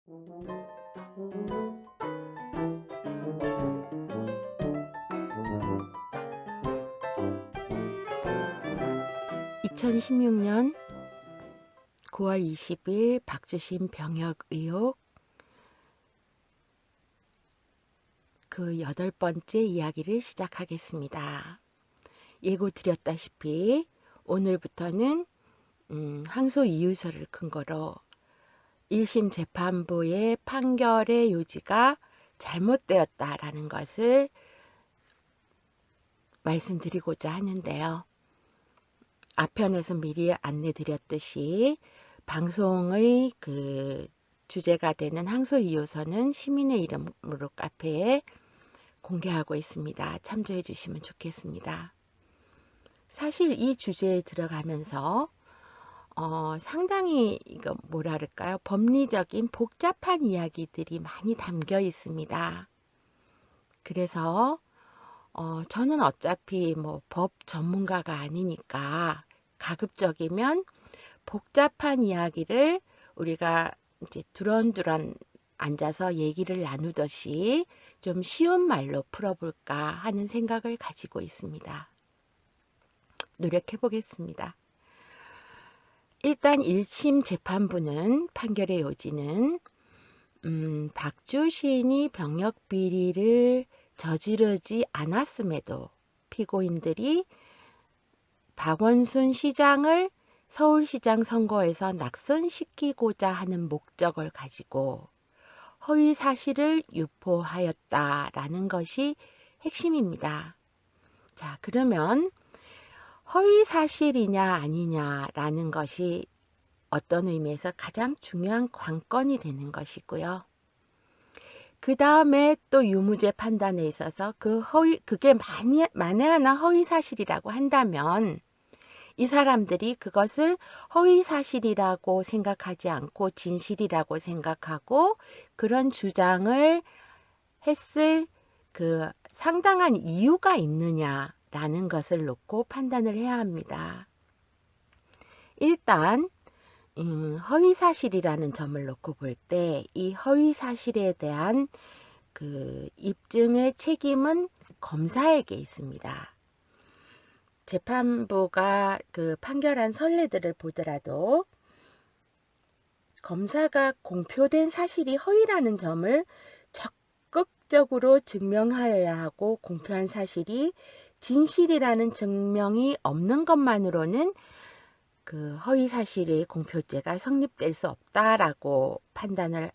2016년 9월 20일 박주신 병역 의혹 그 8번째 이야기를 시작하겠습니다. 예고 드렸다시피 오늘부터는 항소 이유서를 근거로 1심 재판부의 판결의 요지가 잘못되었다라는 것을 말씀드리고자 하는데요. 앞편에서 미리 안내드렸듯이 방송의 그 주제가 되는 항소 이유서는 시민의 이름으로 카페에 공개하고 있습니다. 참조해 주시면 좋겠습니다. 사실 이 주제에 들어가면서 상당히 이거 뭐랄까요? 법리적인 복잡한 이야기들이 많이 담겨 있습니다. 그래서 저는 어차피 뭐 법 전문가가 아니니까 가급적이면 복잡한 이야기를 우리가 이제 두런두런 앉아서 얘기를 나누듯이 좀 쉬운 말로 풀어볼까 하는 생각을 가지고 있습니다. 노력해 보겠습니다. 일단 1심 재판부는 판결의 요지는 박주 시인이 병역 비리를 저지르지 않았음에도 피고인들이 박원순 시장을 서울시장 선거에서 낙선시키고자 하는 목적을 가지고 허위 사실을 유포하였다라는 것이 핵심입니다. 자, 그러면 허위 사실이냐 아니냐라는 것이 어떤 의미에서 가장 중요한 관건이 되는 것이고요. 그 다음에 또 유무죄 판단에 있어서 그게 만에 하나 허위 사실이라고 한다면 이 사람들이 그것을 허위 사실이라고 생각하지 않고 진실이라고 생각하고 그런 주장을 했을 그 상당한 이유가 있느냐라는 것을 놓고 판단을 해야 합니다. 일단 허위 사실이라는 점을 놓고 볼 때 이 허위 사실에 대한 그 입증의 책임은 검사에게 있습니다. 재판부가 그 판결한 선례들을 보더라도 검사가 공표된 사실이 허위라는 점을 적극적으로 증명하여야 하고 공표한 사실이 진실이라는 증명이 없는 것만으로는 그 허위 사실의 공표죄가 성립될 수 없다라고 판단을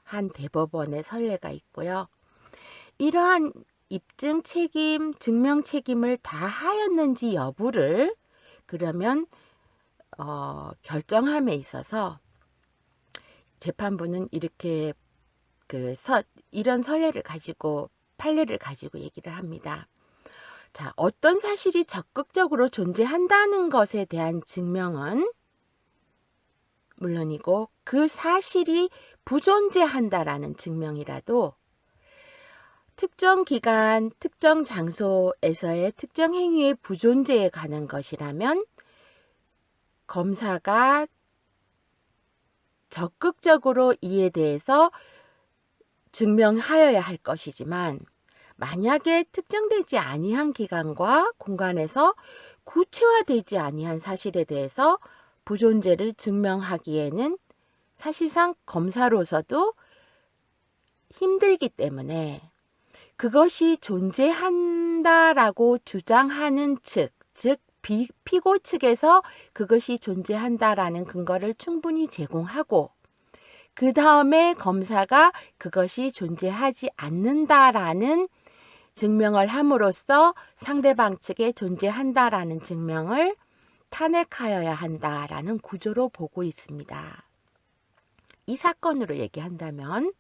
한 대법원의 선례가 있고요. 이러한 입증 책임, 증명 책임을 다 하였는지 여부를 그러면 결정함에 있어서 재판부는 이렇게 이런 선례를 가지고 판례를 가지고 얘기를 합니다. 자, 어떤 사실이 적극적으로 존재한다는 것에 대한 증명은 물론이고 그 사실이 부존재한다라는 증명이라도 특정 기간, 특정 장소에서의 특정 행위의 부존재에 관한 것이라면 검사가 적극적으로 이에 대해서 증명하여야 할 것이지만 만약에 특정되지 아니한 기간과 공간에서 구체화되지 아니한 사실에 대해서 부존재를 증명하기에는 사실상 검사로서도 힘들기 때문에 그것이 존재한다라고 주장하는 측, 즉 피고 측에서 그것이 존재한다라는 근거를 충분히 제공하고 그 다음에 검사가 그것이 존재하지 않는다라는 증명을 함으로써 상대방 측에 존재한다라는 증명을 탄핵하여야 한다라는 구조로 보고 있습니다. 이 사건으로 얘기한다면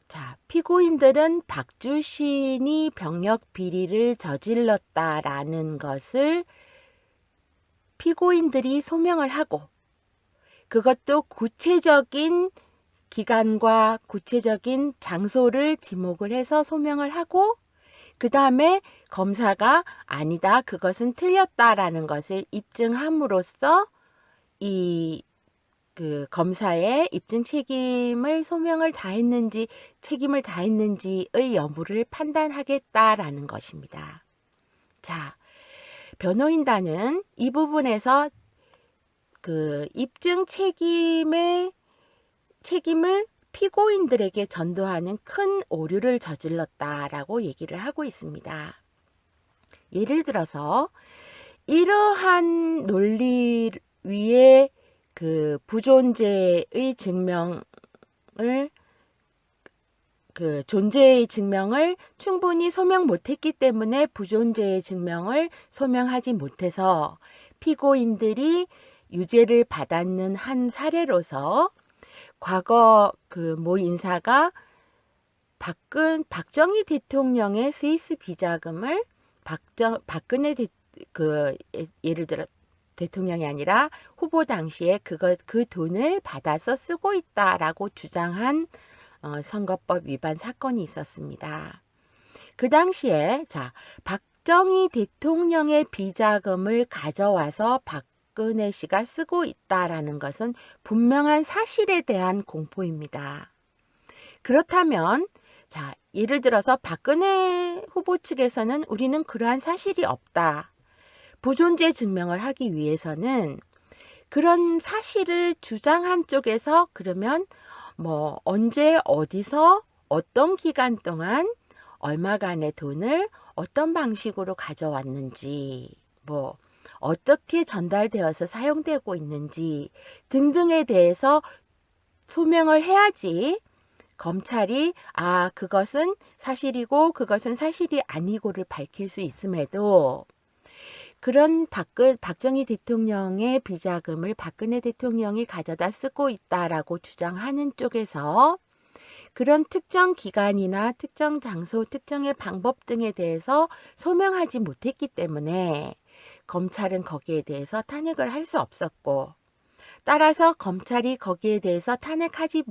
자, 피고인들은 박주 시인이 병역 비리를 저질렀다라는 것을 피고인들이 소명을 하고 그것도 구체적인 기간과 구체적인 장소를 지목을 해서 소명을 하고 그 다음에 검사가 아니다, 그것은 틀렸다라는 것을 입증함으로써 이 그 검사의 입증 책임을 소명을 다했는지 책임을 다했는지의 여부를 판단하겠다라는 것입니다. 자, 변호인단은 이 부분에서 그 입증 책임을 피고인들에게 전도하는 큰 오류를 저질렀다라고 얘기를 하고 있습니다. 예를 들어서 이러한 논리 위에 그 부존재의 증명을 존재의 증명을 충분히 소명 못했기 때문에 부존재의 증명을 소명하지 못해서 피고인들이 유죄를 받았는 한 사례로서 과거 그 모 인사가 박정희 대통령의 스위스 비자금을 박근혜 예를 들어 대통령이 아니라 후보 당시에 그 돈을 받아서 쓰고 있다라고 주장한 선거법 위반 사건이 있었습니다. 그 당시에 박정희 대통령의 비자금을 가져와서 박근혜 씨가 쓰고 있다라는 것은 분명한 사실에 대한 공포입니다. 그렇다면 예를 들어서 박근혜 후보 측에서는 우리는 그러한 사실이 없다. 부존재 증명을 하기 위해서는 그런 사실을 주장한 쪽에서 그러면 뭐 언제 어디서 어떤 기간 동안 얼마간의 돈을 어떤 방식으로 가져왔는지 뭐 어떻게 전달되어서 사용되고 있는지 등등에 대해서 소명을 해야지 검찰이 그것은 사실이고 그것은 사실이 아니고를 밝힐 수 있음에도 그런 박정희 대통령의 비자금을 박근혜 대통령이 가져다 쓰고 있다라고 주장하는 쪽에서 그런 특정 기간이나 특정 장소, 특정의 방법 등에 대해서 소명하지 못했기 때문에 검찰은 거기에 대해서 탄핵을 할 수 없었고 따라서 검찰이 거기에 대해서 탄핵하지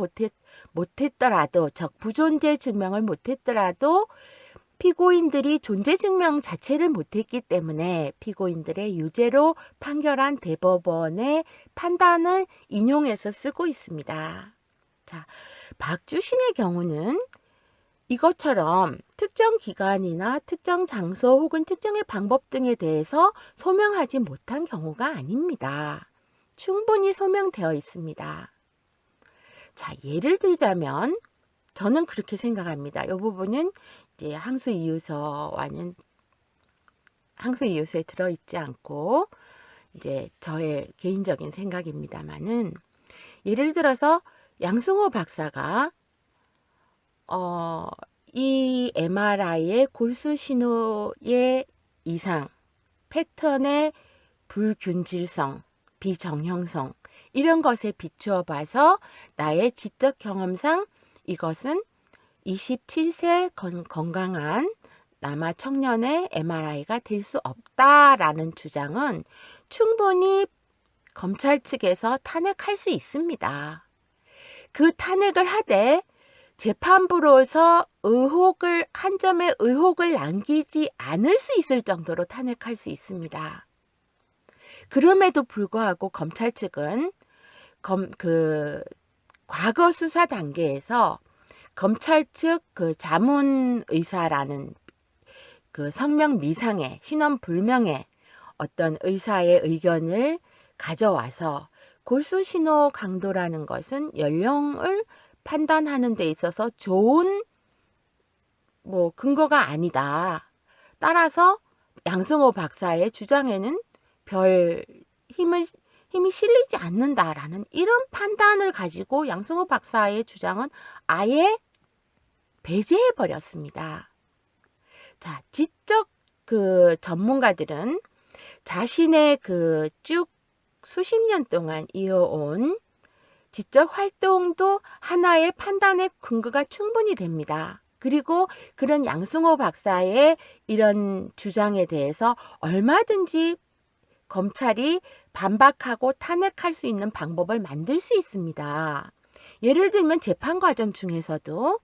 못했더라도 부존재 증명을 못했더라도 피고인들이 존재증명 자체를 못했기 때문에 피고인들의 유죄로 판결한 대법원의 판단을 인용해서 쓰고 있습니다. 박주신의 경우는 이것처럼 특정 기간이나 특정 장소 혹은 특정의 방법 등에 대해서 소명하지 못한 경우가 아닙니다. 충분히 소명되어 있습니다. 예를 들자면 저는 그렇게 생각합니다. 이 부분은 이제 항소이유서에 들어있지 않고 이제 저의 개인적인 생각입니다만은 예를 들어서 양승호 박사가 이 MRI의 골수 신호의 이상, 패턴의 불균질성, 비정형성 이런 것에 비추어 봐서 나의 지적 경험상 이것은 27세 건강한 남아 청년의 MRI가 될 수 없다라는 주장은 충분히 검찰 측에서 탄핵할 수 있습니다. 그 탄핵을 하되 재판부로서 한 점의 의혹을 남기지 않을 수 있을 정도로 탄핵할 수 있습니다. 그럼에도 불구하고 검찰 측은 과거 수사 단계에서 검찰 측 자문 의사라는 성명 미상의 신원 불명의 어떤 의사의 의견을 가져와서 골수 신호 강도라는 것은 연령을 판단하는 데 있어서 좋은 근거가 아니다. 따라서 양승호 박사의 주장에는 별 힘이 실리지 않는다라는 이런 판단을 가지고 양승호 박사의 주장은 아예 배제해 버렸습니다. 지적 전문가들은 자신의 쭉 수십 년 동안 이어온 지적 활동도 하나의 판단의 근거가 충분히 됩니다. 그리고 그런 양승호 박사의 이런 주장에 대해서 얼마든지 검찰이 반박하고 탄핵할 수 있는 방법을 만들 수 있습니다. 예를 들면 재판 과정 중에서도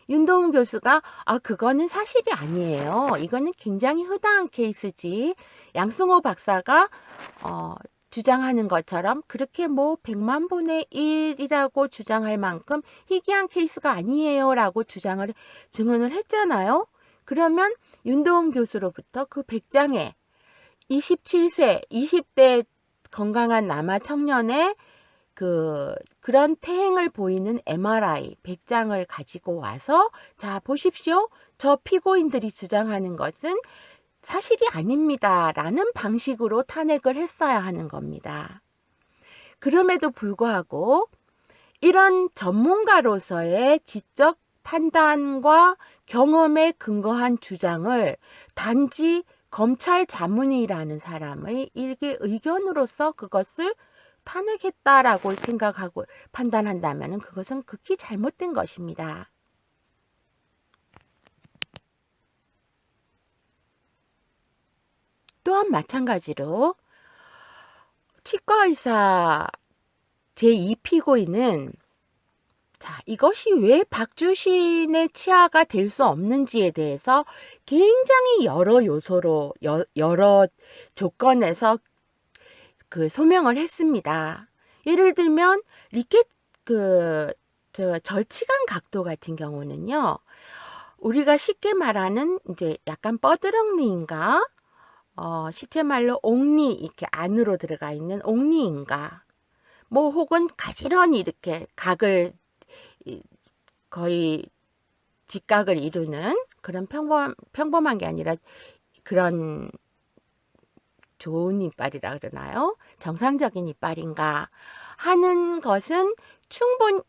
윤도훈 교수가 그거는 사실이 아니에요. 이거는 굉장히 허다한 케이스지. 양승호 박사가 주장하는 것처럼 그렇게 뭐 100만 분의 1이라고 주장할 만큼 희귀한 케이스가 아니에요 라고 증언을 했잖아요. 그러면 윤도움 교수로부터 그 100장의 27세, 20대 건강한 남아 청년의 그런 태행을 보이는 MRI 100장을 가지고 와서 자 보십시오. 저 피고인들이 주장하는 것은 사실이 아닙니다. 라는 방식으로 탄핵을 했어야 하는 겁니다. 그럼에도 불구하고 이런 전문가로서의 지적 판단과 경험에 근거한 주장을 단지 검찰 자문이라는 사람의 일개 의견으로서 그것을 탄핵했다라고 생각하고 판단한다면 그것은 극히 잘못된 것입니다. 또한 마찬가지로 치과의사 제2피고인은 자, 이것이 왜 박주신의 치아가 될 수 없는지에 대해서 굉장히 여러 요소로 여러 조건에서 소명을 했습니다. 예를 들면 절치간 각도 같은 경우는요. 우리가 쉽게 말하는 이제 약간 뻐드렁니인가 시체말로 옥니 이렇게 안으로 들어가 있는 옥니인가 뭐 혹은 가지런히 이렇게 각을 거의 직각을 이루는 그런 평범한 게 아니라 그런 좋은 이빨이라 그러나요? 정상적인 이빨인가 하는 것은 충분히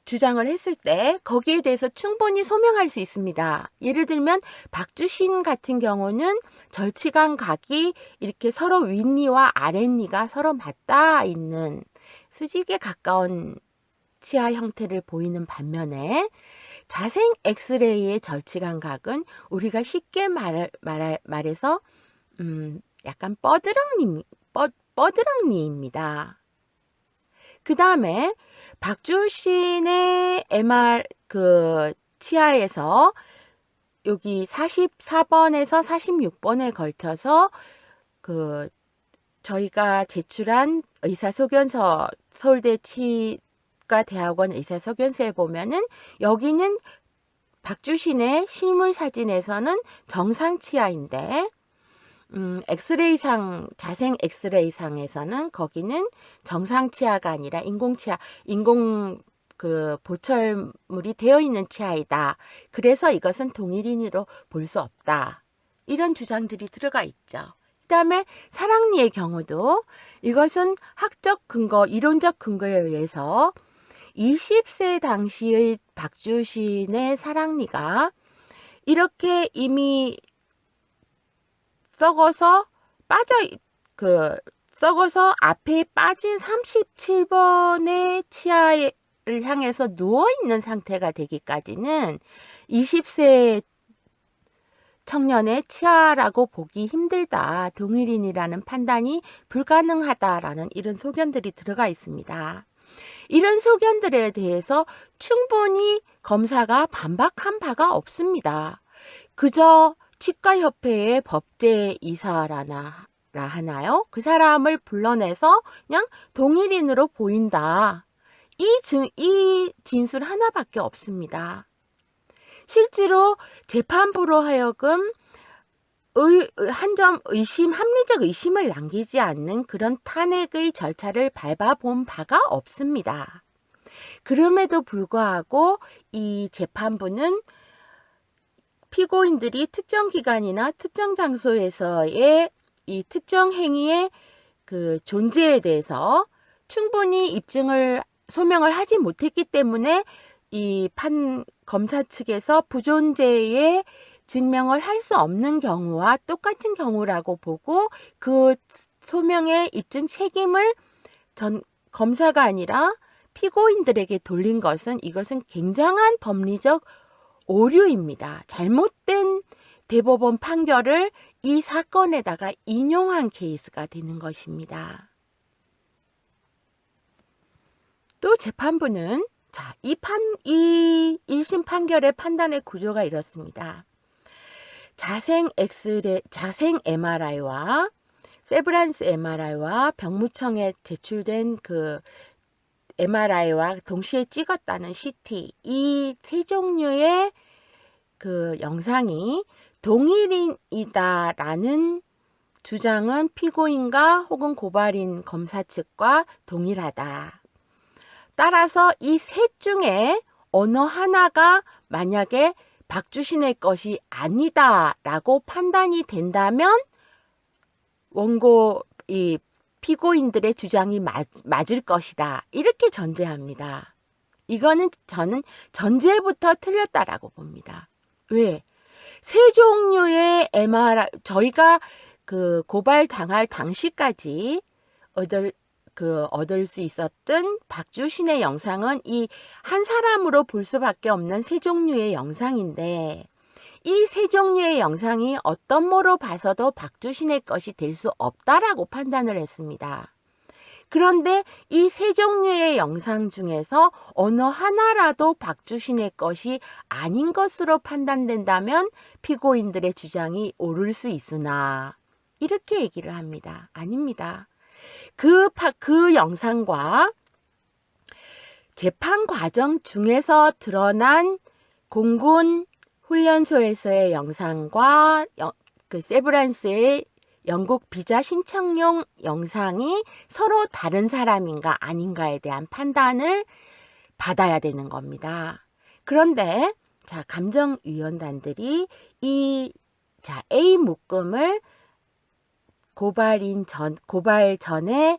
주장을 했을 때 거기에 대해서 충분히 소명할 수 있습니다. 예를 들면 박주신 같은 경우는 절치간 각이 이렇게 서로 윗니와 아랫니가 서로 맞닿아 있는 수직에 가까운 치아 형태를 보이는 반면에 자생 엑스레이의 절치간 각은 우리가 쉽게 말해서 약간 뻐드렁니입니다. 그 다음에 박주신의 치아에서 여기 44번에서 46번에 걸쳐서 저희가 제출한 의사소견서 서울대 치과대학원 의사소견서에 보면은 여기는 박주신의 실물 사진에서는 정상 치아인데 자생 엑스레이상에서는 거기는 정상 치아가 아니라 인공 보철물이 되어 있는 치아이다. 그래서 이것은 동일인으로 볼 수 없다. 이런 주장들이 들어가 있죠. 그 다음에 사랑니의 경우도 이것은 학적 근거, 이론적 근거에 의해서 20세 당시의 박주신의 사랑니가 이렇게 이미 썩어서 앞에 빠진 37번의 치아를 향해서 누워있는 상태가 되기까지는 20세 청년의 치아라고 보기 힘들다. 동일인이라는 판단이 불가능하다라는 이런 소견들이 들어가 있습니다. 이런 소견들에 대해서 충분히 검사가 반박한 바가 없습니다. 그저 치과협회의 법제이사라 하나요? 그 사람을 불러내서 그냥 동일인으로 보인다. 이 진술 하나밖에 없습니다. 실제로 재판부로 하여금 합리적 의심을 남기지 않는 그런 탄핵의 절차를 밟아본 바가 없습니다. 그럼에도 불구하고 이 재판부는 피고인들이 특정 기간이나 특정 장소에서의 이 특정 행위의 존재에 대해서 충분히 소명을 하지 못했기 때문에 이 검사 측에서 부존재의 증명을 할 수 없는 경우와 똑같은 경우라고 보고 그 소명의 입증 책임을 검사가 아니라 피고인들에게 돌린 것은 이것은 굉장한 법리적 오류입니다. 잘못된 대법원 판결을 이 사건에다가 인용한 케이스가 되는 것입니다. 또 재판부는 이 1심 판결의 판단의 구조가 이렇습니다. 자생 MRI와 세브란스 MRI와 병무청에 제출된 그 MRI와 동시에 찍었다는 CT, 이 세 종류의 그 영상이 동일인이다라는 주장은 피고인과 혹은 고발인 검사 측과 동일하다. 따라서 이 셋 중에 어느 하나가 만약에 박주신의 것이 아니다라고 판단이 된다면 원고 이 피고인들의 주장이 맞을 것이다. 이렇게 전제합니다. 이거는 저는 전제부터 틀렸다라고 봅니다. 왜? 세 종류의 MRI, 저희가 그 고발 당할 당시까지 얻을 수 있었던 박주신의 영상은 이 한 사람으로 볼 수밖에 없는 세 종류의 영상인데, 이 세 종류의 영상이 어떤 모로 봐서도 박주신의 것이 될 수 없다라고 판단을 했습니다. 그런데 이 세 종류의 영상 중에서 어느 하나라도 박주신의 것이 아닌 것으로 판단된다면 피고인들의 주장이 옳을 수 있으나, 이렇게 얘기를 합니다. 아닙니다. 그 영상과 재판 과정 중에서 드러난 공군 훈련소에서의 영상과 그 세브란스의 영국 비자 신청용 영상이 서로 다른 사람인가 아닌가에 대한 판단을 받아야 되는 겁니다. 그런데 자, 감정위원단들이 A 묶음을 고발 전에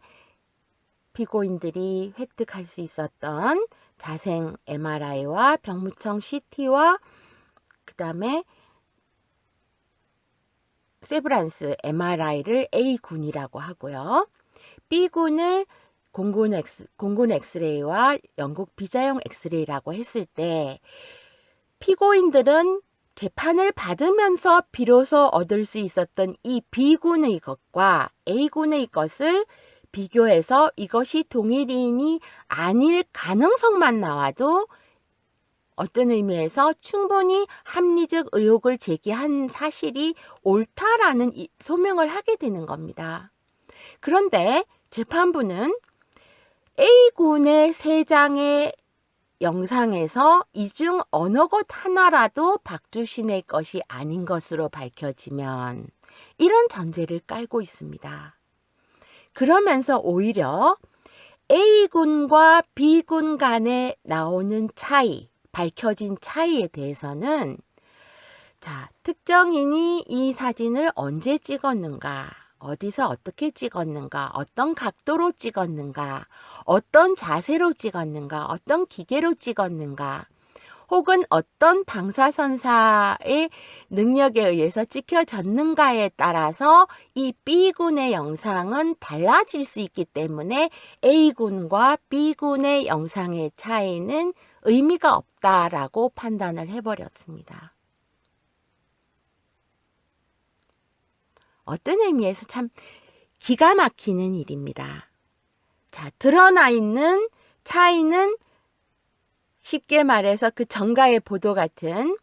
피고인들이 획득할 수 있었던 자생 MRI와 병무청 CT와 그 다음에 세브란스 MRI를 A군이라고 하고요. B군을 공군 엑스레이와 영국 비자용 엑스레이라고 했을 때 피고인들은 재판을 받으면서 비로소 얻을 수 있었던 이 B군의 것과 A군의 것을 비교해서 이것이 동일인이 아닐 가능성만 나와도 어떤 의미에서 충분히 합리적 의혹을 제기한 사실이 옳다라는 소명을 하게 되는 겁니다. 그런데 재판부는 A군의 3장의 영상에서 이 중 어느 것 하나라도 박주신의 것이 아닌 것으로 밝혀지면 이런 전제를 깔고 있습니다. 그러면서 오히려 A군과 B군 간에 나오는 차이, 밝혀진 차이에 대해서는 자, 특정인이 이 사진을 언제 찍었는가, 어디서 어떻게 찍었는가, 어떤 각도로 찍었는가, 어떤 자세로 찍었는가, 어떤 기계로 찍었는가, 혹은 어떤 방사선사의 능력에 의해서 찍혀졌는가에 따라서 이 B군의 영상은 달라질 수 있기 때문에 A군과 B군의 영상의 차이는 의미가 없다라고 판단을 해버렸습니다. 어떤 의미에서 참 기가 막히는 일입니다. 자, 드러나 있는 차이는 쉽게 말해서 그 정가의 보도 같은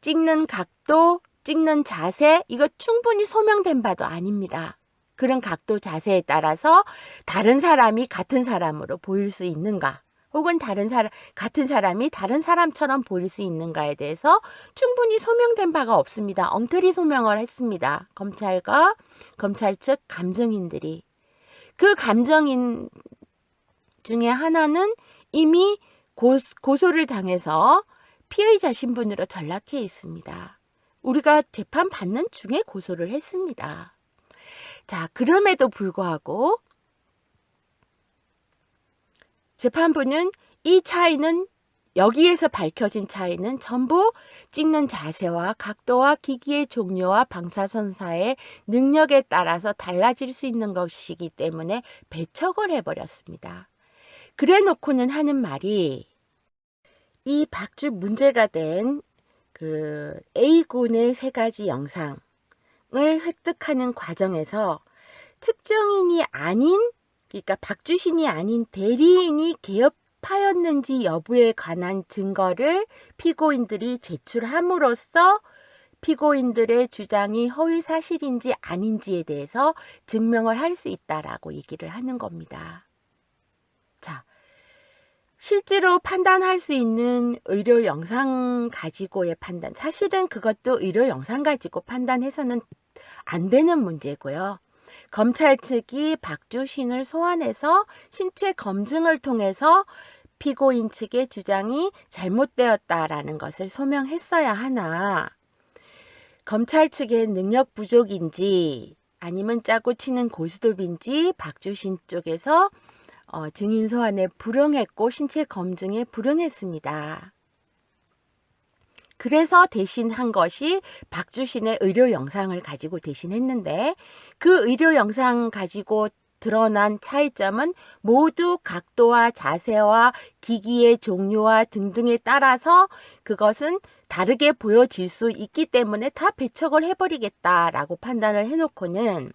찍는 각도, 찍는 자세, 이거 충분히 소명된 바도 아닙니다. 그런 각도, 자세에 따라서 다른 사람이 같은 사람으로 보일 수 있는가, 혹은 같은 사람이 다른 사람처럼 보일 수 있는가에 대해서 충분히 소명된 바가 없습니다. 엉터리 소명을 했습니다. 검찰과 검찰 측 감정인들이. 그 감정인 중에 하나는 이미 고소를 당해서 피의자 신분으로 전락해 있습니다. 우리가 재판 받는 중에 고소를 했습니다. 자, 그럼에도 불구하고 재판부는 이 차이는, 여기에서 밝혀진 차이는 전부 찍는 자세와 각도와 기기의 종류와 방사선사의 능력에 따라서 달라질 수 있는 것이기 때문에 배척을 해버렸습니다. 그래 놓고는 하는 말이, 이 문제가 된 그 A군의 3가지 영상을 획득하는 과정에서 특정인이 아닌, 그러니까 박주신이 아닌 대리인이 개업하였는지 여부에 관한 증거를 피고인들이 제출함으로써 피고인들의 주장이 허위 사실인지 아닌지에 대해서 증명을 할 수 있다라고 얘기를 하는 겁니다. 자, 실제로 판단할 수 있는 의료 영상 가지고의 판단, 사실은 그것도 의료 영상 가지고 판단해서는 안 되는 문제고요. 검찰 측이 박주신을 소환해서 신체 검증을 통해서 피고인 측의 주장이 잘못되었다라는 것을 소명했어야 하나, 검찰 측의 능력 부족인지 아니면 짜고 치는 고스톱인지 박주신 쪽에서 증인 소환에 불응했고 신체 검증에 불응했습니다. 그래서 대신한 것이 박주신의 의료 영상을 가지고 대신했는데, 그 의료 영상 가지고 드러난 차이점은 모두 각도와 자세와 기기의 종류와 등등에 따라서 그것은 다르게 보여질 수 있기 때문에 다 배척을 해버리겠다라고 판단을 해놓고는,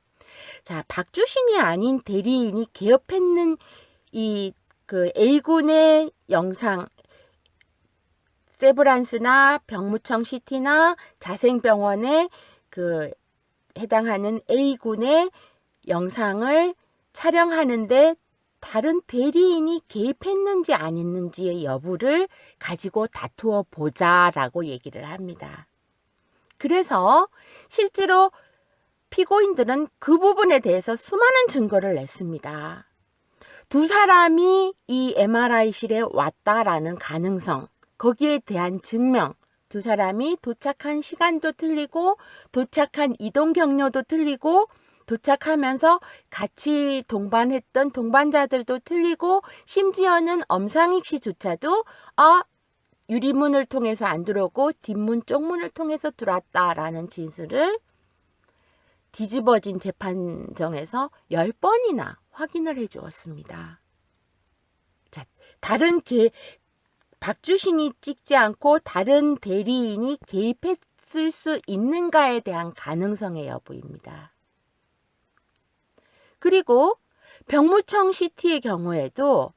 자, 박주신이 아닌 대리인이 개업했는 그 A군의 영상, 세브란스나 병무청 CT나 자생병원에 그 해당하는 A군의 영상을 촬영하는데 다른 대리인이 개입했는지 안 했는지의 여부를 가지고 다투어 보자라고 얘기를 합니다. 그래서 실제로 피고인들은 그 부분에 대해서 수많은 증거를 냈습니다. 두 사람이 이 MRI실에 왔다라는 가능성, 거기에 대한 증명, 두 사람이 도착한 시간도 틀리고 도착한 이동 경로도 틀리고 도착하면서 같이 동반했던 동반자들도 틀리고, 심지어는 엄상익 씨조차도 유리문을 통해서 안 들어오고 뒷문 쪽문을 통해서 들어왔다라는 진술을 뒤집어진 재판정에서 10번이나 확인을 해 주었습니다. 자, 박주신이 찍지 않고 다른 대리인이 개입했을 수 있는가에 대한 가능성의 여부입니다. 그리고 병무청 CT의 경우에도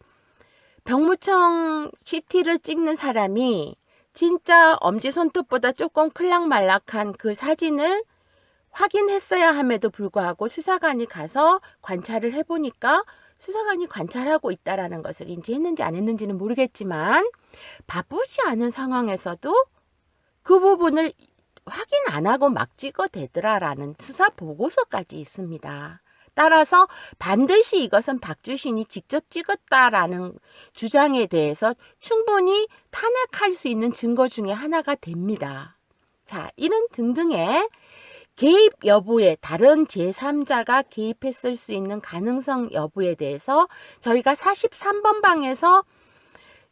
병무청 CT를 찍는 사람이 진짜 엄지손톱보다 조금 클락말락한 그 사진을 확인했어야 함에도 불구하고 수사관이 가서 관찰을 해보니까 수사관이 관찰하고 있다라는 것을 인지했는지 안 했는지는 모르겠지만, 바쁘지 않은 상황에서도 그 부분을 확인 안 하고 막 찍어대더라라는 수사 보고서까지 있습니다. 따라서 반드시 이것은 박주신이 직접 찍었다라는 주장에 대해서 충분히 탄핵할 수 있는 증거 중에 하나가 됩니다. 자, 이런 등등의 개입 여부에, 다른 제3자가 개입했을 수 있는 가능성 여부에 대해서 저희가 43번 방에서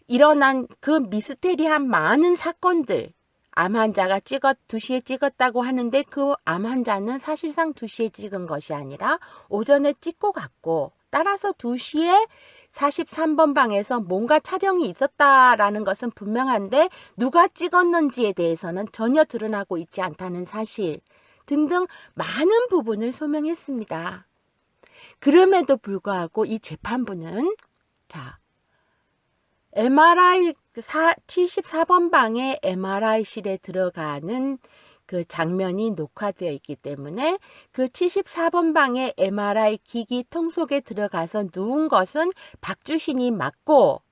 일어난 그 미스테리한 많은 사건들, 암 환자가 2시에 찍었다고 하는데 그 암 환자는 사실상 2시에 찍은 것이 아니라 오전에 찍고 갔고, 따라서 2시에 43번 방에서 뭔가 촬영이 있었다라는 것은 분명한데 누가 찍었는지에 대해서는 전혀 드러나고 있지 않다는 사실 등등 많은 부분을 소명했습니다. 그럼에도 불구하고 이 재판부는, 자, MRI 74번 방의 MRI실에 들어가는 그 장면이 녹화되어 있기 때문에 그 74번 방의 MRI 기기 통 속에 들어가서 누운 것은 박주신이 맞고,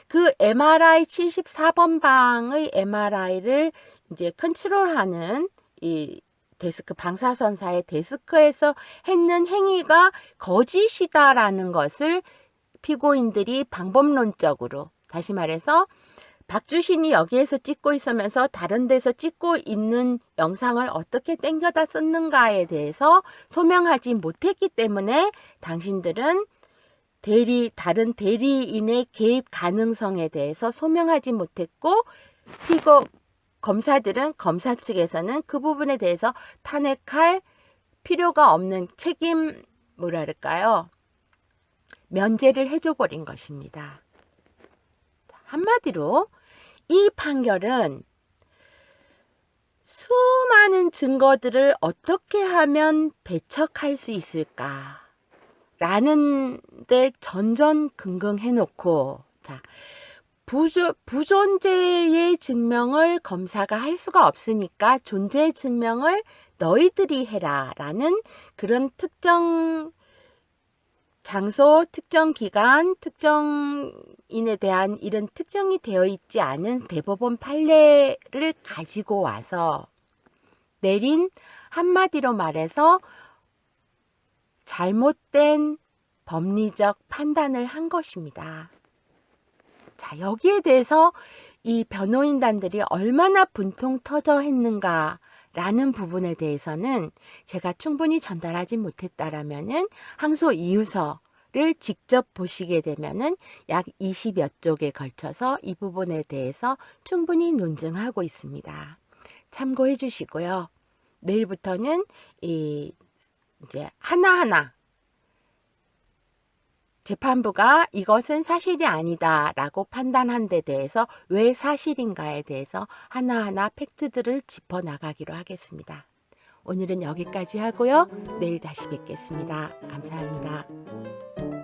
그 MRI 74번 방의 MRI를 이제 컨트롤하는 이 데스크, 방사선사의 데스크에서 했는 행위가 거짓이다라는 것을 피고인들이 방법론적으로, 다시 말해서 박주신이 여기에서 찍고 있으면서 다른 데서 찍고 있는 영상을 어떻게 땡겨다 썼는가에 대해서 소명하지 못했기 때문에 당신들은 다른 대리인의 개입 가능성에 대해서 소명하지 못했고, 검사들은, 검사 측에서는 그 부분에 대해서 탄핵할 필요가 없는 면제를 해줘버린 것입니다. 한마디로 이 판결은 수많은 증거들을 어떻게 하면 배척할 수 있을까 라는 데 전전긍긍 해놓고, 자, 부존재의 증명을 검사가 할 수가 없으니까 존재 증명을 너희들이 해라 라는 그런 특정 장소, 특정 기간, 특정인에 대한 이런 특정이 되어 있지 않은 대법원 판례를 가지고 와서 내린, 한마디로 말해서 잘못된 법리적 판단을 한 것입니다. 자, 여기에 대해서 이 변호인단들이 얼마나 분통 터져 했는가 라는 부분에 대해서는 제가 충분히 전달하지 못했다라면은 항소 이유서를 직접 보시게 되면은 약 20여 쪽에 걸쳐서 이 부분에 대해서 충분히 논증하고 있습니다. 참고해 주시고요. 내일부터는 이제 하나하나 재판부가 이것은 사실이 아니다라고 판단한 데 대해서 왜 사실인가에 대해서 하나하나 팩트들을 짚어나가기로 하겠습니다. 오늘은 여기까지 하고요. 내일 다시 뵙겠습니다. 감사합니다.